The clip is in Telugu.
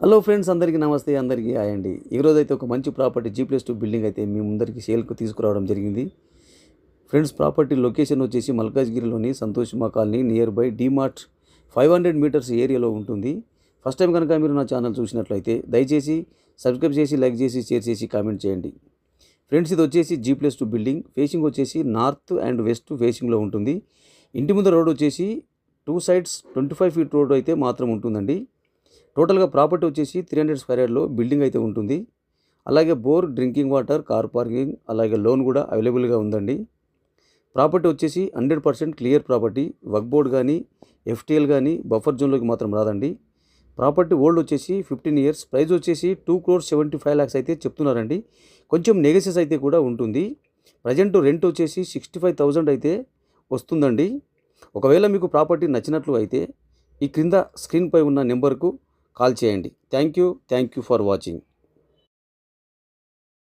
హలో ఫ్రెండ్స్, అందరికీ నమస్తే, అందరికీ హాయ్ అండి. ఈరోజు అయితే ఒక మంచి ప్రాపర్టీ G+2 బిల్డింగ్ అయితే మీ ముందరికి సేల్కు తీసుకురావడం జరిగింది. ఫ్రెండ్స్, ప్రాపర్టీ లొకేషన్ వచ్చేసి మల్కాజ్గిరిలోని Santosh colony near by DMart 500 metres ఏరియాలో ఉంటుంది. ఫస్ట్ టైం కనుక మీరు నా ఛానల్ చూసినట్లయితే దయచేసి సబ్స్క్రైబ్ చేసి, లైక్ చేసి, షేర్ చేసి, కామెంట్ చేయండి. ఫ్రెండ్స్, ఇది వచ్చేసి G+2 బిల్డింగ్. ఫేసింగ్ వచ్చేసి నార్త్ అండ్ వెస్ట్ ఫేసింగ్లో ఉంటుంది. ఇంటి ముందు రోడ్ వచ్చేసి 2 సైడ్స్ 25 ఫీట్ రోడ్ అయితే మాత్రం ఉంటుందండి. టోటల్గా ప్రాపర్టీ వచ్చేసి 300 స్క్వేర్ యార్డ్లో బిల్డింగ్ అయితే ఉంటుంది. అలాగే bore, drinking water, car parking, అలాగే లోన్ కూడా అవైలబుల్గా ఉందండి. ప్రాపర్టీ వచ్చేసి 100% క్లియర్ ప్రాపర్టీ. వర్క్ బోర్డ్ కానీ, FTL కానీ బఫర్ జోన్లోకి మాత్రం రాదండి. ప్రాపర్టీ ఓల్డ్ వచ్చేసి 15 ఇయర్స్. ప్రైస్ వచ్చేసి 2,75 lakhs అయితే చెప్తున్నారండి. కొంచెం నెగోషియస్ అయితే కూడా ఉంటుంది. ప్రజెంట్ రెంట్ వచ్చేసి 65,000 అయితే వస్తుందండి. ఒకవేళ మీకు ప్రాపర్టీ నచ్చినట్లు అయితే ఈ క్రింద స్క్రీన్పై ఉన్న నెంబర్కు కాల్ చేయండి. Thank you for watching.